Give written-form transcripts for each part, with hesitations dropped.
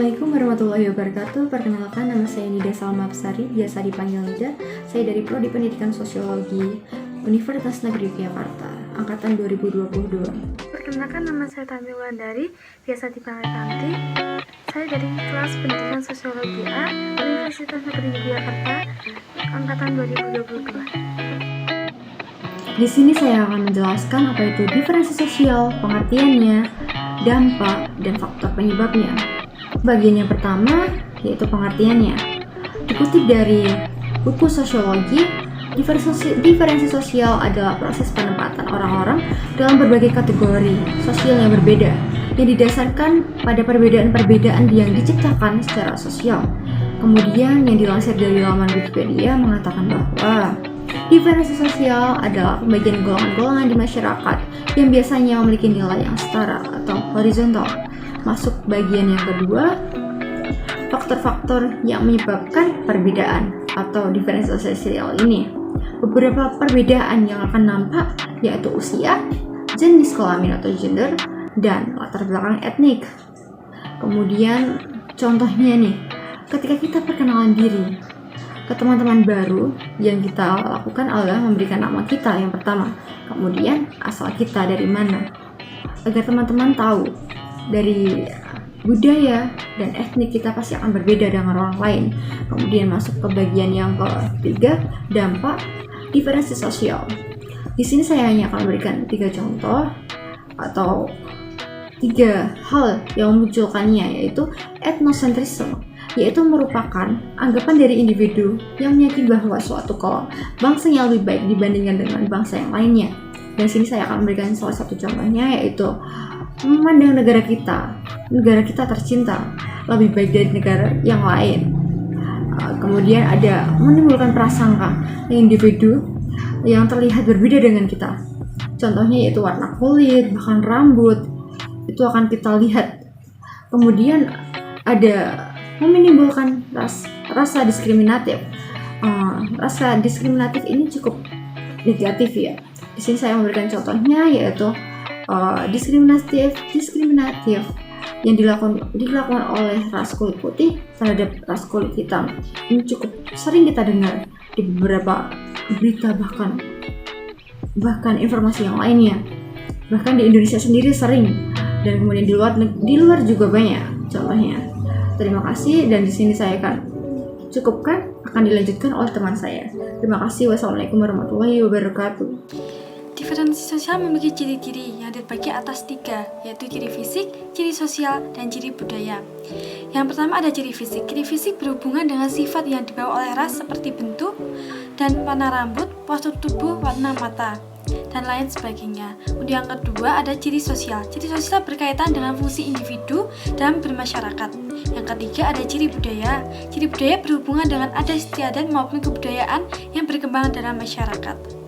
Assalamualaikum warahmatullahi wabarakatuh. Perkenalkan, nama saya Nida Salma Absari, biasa dipanggil Nida. Saya dari Prodi Pendidikan Sosiologi Universitas Negeri Yogyakarta, angkatan 2022. Perkenalkan, nama saya Tamil Wulandari, biasa dipanggil Tanti. Saya dari kelas Pendidikan Sosiologi A, Universitas Negeri Yogyakarta, angkatan 2022. Di sini saya akan menjelaskan apa itu diferensi sosial, pengertiannya, dampak, dan faktor penyebabnya. Bagian yang pertama yaitu pengertiannya. Dikutip dari buku sosiologi, diferensi sosial adalah proses penempatan orang-orang dalam berbagai kategori sosial yang berbeda, yang didasarkan pada perbedaan-perbedaan yang diciptakan secara sosial. Kemudian yang dilansir dari laman Wikipedia mengatakan bahwa diferensi sosial adalah pembagian golongan-golongan di masyarakat yang biasanya memiliki nilai yang setara atau horizontal. Masuk bagian yang kedua, faktor-faktor yang menyebabkan perbedaan atau diferensi sosial ini. Beberapa perbedaan yang akan nampak yaitu usia, jenis kelamin atau gender, dan latar belakang etnik. Kemudian contohnya nih, ketika kita perkenalan diri ke teman-teman baru, yang kita lakukan adalah memberikan nama kita yang pertama, kemudian asal kita dari mana, agar teman-teman tahu dari budaya dan etnik kita pasti akan berbeda dengan orang lain. Kemudian masuk ke bagian yang ketiga, dampak diferensi sosial. Di sini saya hanya akan memberikan 3 contoh atau 3 hal yang memunculkannya, yaitu etnosentrisme, yaitu merupakan anggapan dari individu yang meyakini bahwa suatu bangsanya lebih baik dibandingkan dengan bangsa yang lainnya. Dan sini saya akan memberikan salah satu contohnya, yaitu memandang negara kita tercinta lebih baik dari negara yang lain. Kemudian ada menimbulkan prasangka individu yang terlihat berbeda dengan kita. Contohnya yaitu warna kulit, bahkan rambut, itu akan kita lihat. Kemudian ada menimbulkan rasa diskriminatif. Rasa diskriminatif ini cukup negatif ya. Di sini saya memberikan contohnya, yaitu diskriminatif yang dilakukan oleh ras kulit putih terhadap ras kulit hitam. Ini cukup sering kita dengar di beberapa berita, bahkan informasi yang lainnya. Bahkan di Indonesia sendiri sering, dan kemudian di luar juga banyak contohnya. Terima kasih, dan di sini saya akan cukupkan, akan dilanjutkan oleh teman saya. Terima kasih. Wassalamualaikum warahmatullahi wabarakatuh. Diferensi sosial memiliki ciri-ciri yang terbagi atas 3, yaitu ciri fisik, ciri sosial, dan ciri budaya. Yang pertama ada ciri fisik. Ciri fisik berhubungan dengan sifat yang dibawa oleh ras seperti bentuk dan warna rambut, postur tubuh, warna mata, dan lain sebagainya. Kemudian yang kedua ada ciri sosial. Ciri sosial berkaitan dengan fungsi individu dalam bermasyarakat. Yang ketiga ada ciri budaya. Ciri budaya berhubungan dengan adat istiadat maupun kebudayaan yang berkembang dalam masyarakat.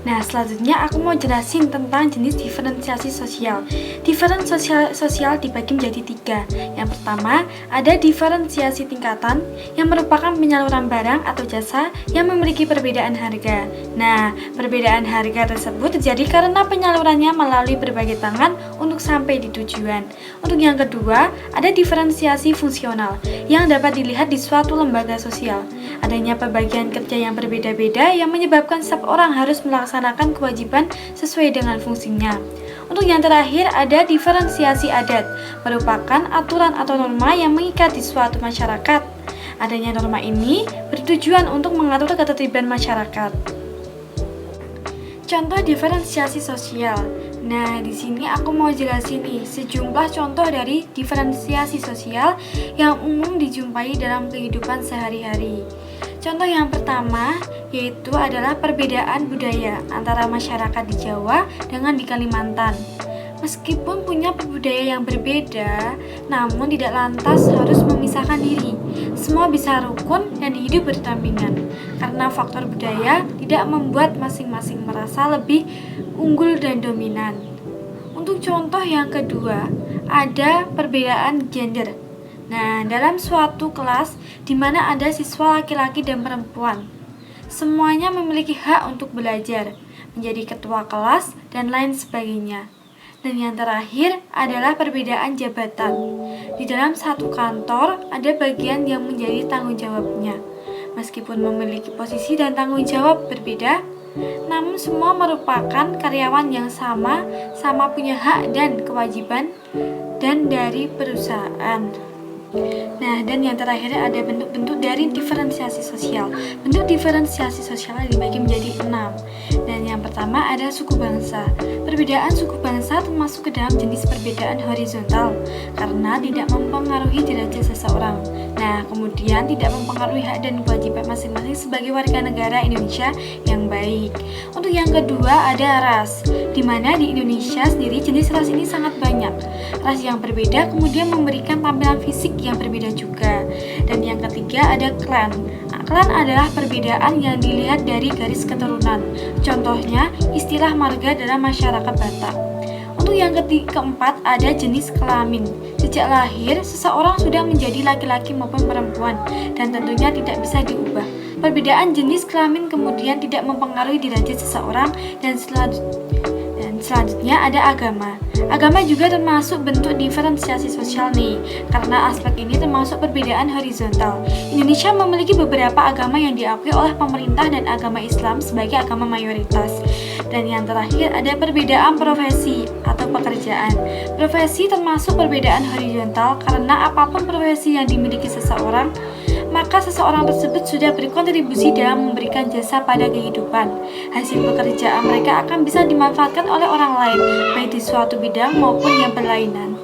Nah, selanjutnya aku mau jelasin tentang jenis diferensiasi sosial. Diferensiasi sosial dibagi menjadi 3. Yang pertama, ada diferensiasi tingkatan yang merupakan penyaluran barang atau jasa yang memiliki perbedaan harga. Nah, perbedaan harga tersebut terjadi karena penyalurannya melalui berbagai tangan untuk sampai di tujuan. Untuk yang kedua, ada diferensiasi fungsional yang dapat dilihat di suatu lembaga sosial. Adanya pembagian kerja yang berbeda-beda yang menyebabkan setiap orang harus melaksanakan kewajiban sesuai dengan fungsinya. Untuk yang terakhir ada diferensiasi adat, merupakan aturan atau norma yang mengikat di suatu masyarakat. Adanya norma ini bertujuan untuk mengatur ketertiban masyarakat. Contoh diferensiasi sosial. Nah, di sini aku mau jelasin nih sejumlah contoh dari diferensiasi sosial yang umum dijumpai dalam kehidupan sehari-hari. Contoh yang pertama yaitu adalah perbedaan budaya antara masyarakat di Jawa dengan di Kalimantan. Meskipun punya budaya yang berbeda, namun tidak lantas harus memisahkan diri. Semua bisa rukun dan hidup berdampingan. Karena faktor budaya tidak membuat masing-masing merasa lebih unggul dan dominan. Untuk contoh yang kedua, ada perbedaan gender. Nah, dalam suatu kelas di mana ada siswa laki-laki dan perempuan, semuanya memiliki hak untuk belajar, menjadi ketua kelas, dan lain sebagainya. Dan yang terakhir adalah perbedaan jabatan. Di dalam satu kantor ada bagian yang menjadi tanggung jawabnya. Meskipun memiliki posisi dan tanggung jawab berbeda, namun semua merupakan karyawan yang sama punya hak dan kewajiban dan dari perusahaan. Nah, dan yang terakhir ada bentuk-bentuk dari diferensiasi sosial. Bentuk diferensiasi sosial dibagi menjadi 6. Dan yang pertama ada suku bangsa. Perbedaan suku bangsa termasuk ke dalam jenis perbedaan horizontal karena tidak mempengaruhi derajat seseorang. Nah, kemudian tidak mempengaruhi hak dan kewajiban masing-masing sebagai warga negara Indonesia yang baik. Untuk yang kedua ada ras, di mana di Indonesia sendiri jenis ras ini sangat banyak. Ras yang berbeda kemudian memberikan tampilan fisik yang berbeda juga. Dan yang ketiga ada klan. Klan adalah perbedaan yang dilihat dari garis keturunan. Contohnya istilah marga dalam masyarakat Batak. Untuk yang keempat ada jenis kelamin. Sejak lahir seseorang sudah menjadi laki-laki maupun perempuan dan tentunya tidak bisa diubah. Perbedaan jenis kelamin kemudian tidak mempengaruhi derajat seseorang dan selanjutnya ada agama. Agama juga termasuk bentuk diferensiasi sosial nih, karena aspek ini termasuk perbedaan horizontal. Indonesia memiliki beberapa agama yang diakui oleh pemerintah dan agama Islam sebagai agama mayoritas. Dan yang terakhir ada perbedaan profesi atau pekerjaan. Profesi termasuk perbedaan horizontal karena apapun profesi yang dimiliki seseorang, maka seseorang tersebut sudah berkontribusi dalam memberikan jasa pada kehidupan. Hasil pekerjaan mereka akan bisa dimanfaatkan oleh orang lain, baik di suatu bidang maupun yang berlainan.